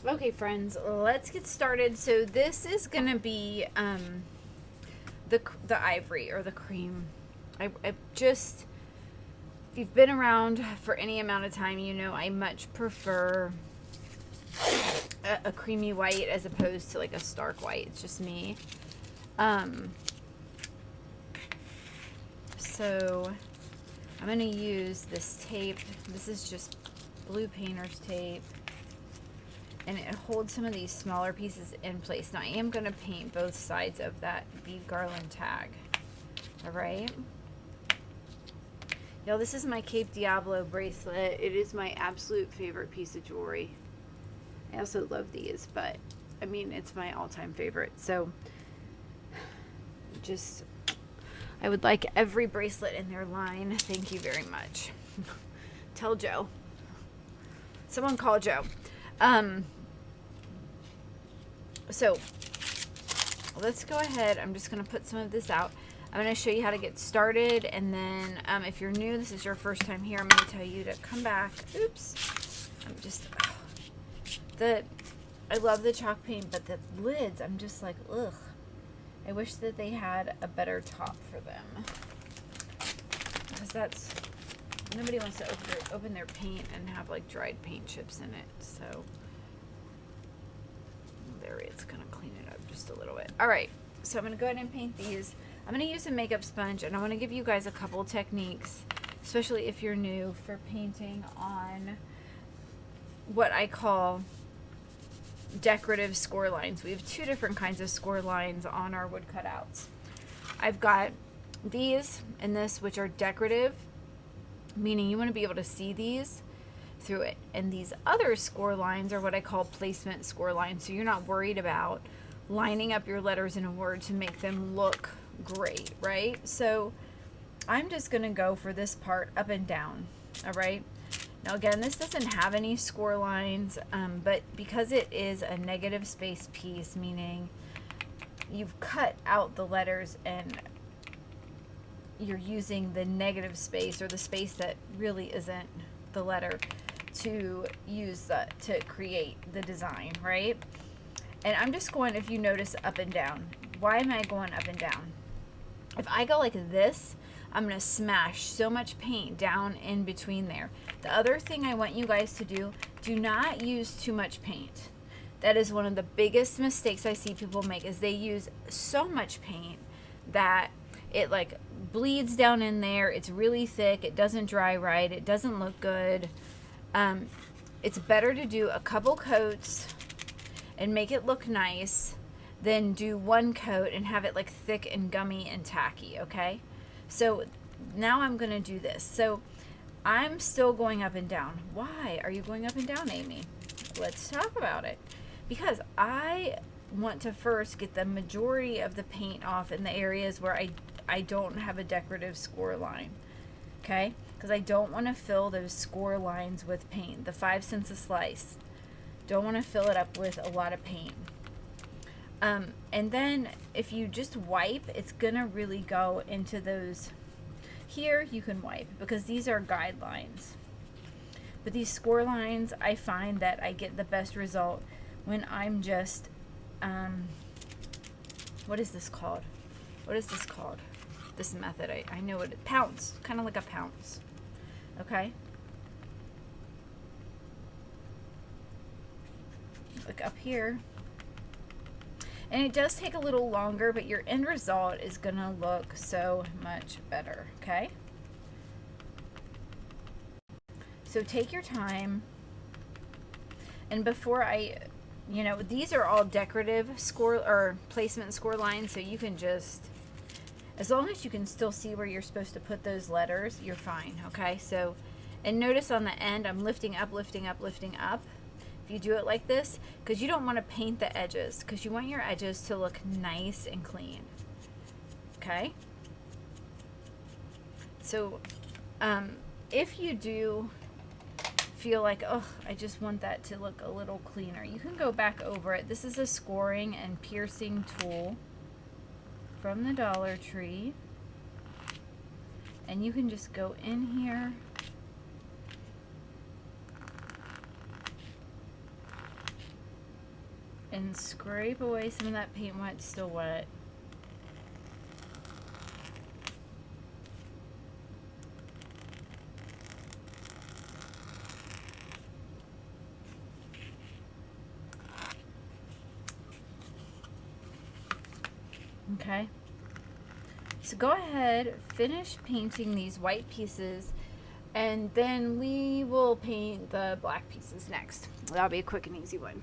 Okay, friends, let's get started. So this is gonna be the ivory or the cream. I just, if you've been around for any amount of time, you know I much prefer a creamy white as opposed to like a stark white. It's just me. Um, so I'm gonna use this tape. This is just blue painter's tape. And it holds some of these smaller pieces in place. Now I am going to paint both sides of that bead garland tag. All right. Now this is my Cape Diablo bracelet. It is my absolute favorite piece of jewelry. I also love these, but I mean, it's my all-time favorite. So just, I would like every bracelet in their line. Thank you very much. Tell Joe. Someone call Joe. So let's go ahead. I'm just going to put some of this out. I'm going to show you how to get started. And then if you're new, this is your first time here, I'm going to tell you to come back. Oops. I love the chalk paint, but the lids, I'm just like, ugh. I wish that they had a better top for them. Because nobody wants to open their paint and have like dried paint chips in it. So there, it's gonna clean it up just a little bit. All right, so I'm gonna go ahead and paint these. I'm gonna use a makeup sponge, and I want to give you guys a couple techniques, especially if you're new, for painting on what I call decorative score lines. We have two different kinds of score lines on our wood cutouts. I've got these and this, which are decorative, meaning you want to be able to see these through it. And these other score lines are what I call placement score lines. So you're not worried about lining up your letters in a word to make them look great, right? So I'm just going to go for this part up and down. All right. Now again, this doesn't have any score lines, but because it is a negative space piece, meaning you've cut out the letters and you're using the negative space, or the space that really isn't the letter, to use to create the design, right? And I'm just going, if you notice, up and down. Why am I going up and down? If I go like this, I'm going to smash so much paint down in between there. The other thing I want you guys to do not use too much paint. That is one of the biggest mistakes I see people make, is they use so much paint that it like bleeds down in there. It's really thick. It doesn't dry right. It doesn't look good. It's better to do a couple coats and make it look nice than do one coat and have it like thick and gummy and tacky, okay? So now I'm going to do this. So I'm still going up and down. Why are you going up and down, Amy? Let's talk about it. Because I want to first get the majority of the paint off in the areas where I don't have a decorative score line, okay? Because I don't want to fill those score lines with paint. The 5 cents a slice. Don't want to fill it up with a lot of paint. And then if you just wipe, it's gonna really go into those. Here you can wipe because these are guidelines. But these score lines, I find that I get the best result when I'm just, what is this called? What is this called? This method, I know it, pounce, kind of like a pounce, okay? Like up here. And it does take a little longer, but your end result is gonna look so much better, okay? So take your time. And before these are all decorative score or placement score lines, so you can just, as long as you can still see where you're supposed to put those letters, you're fine, okay? So, and notice on the end, I'm lifting up, lifting up, lifting up. You do it like this because you don't want to paint the edges, because you want your edges to look nice and clean, okay? So if you do feel like, oh, I just want that to look a little cleaner, you can go back over it. This is a scoring and piercing tool from the Dollar Tree, and you can just go in here and scrape away some of that paint while it's still wet. Okay, so go ahead, finish painting these white pieces, and then we will paint the black pieces next. That'll be a quick and easy one.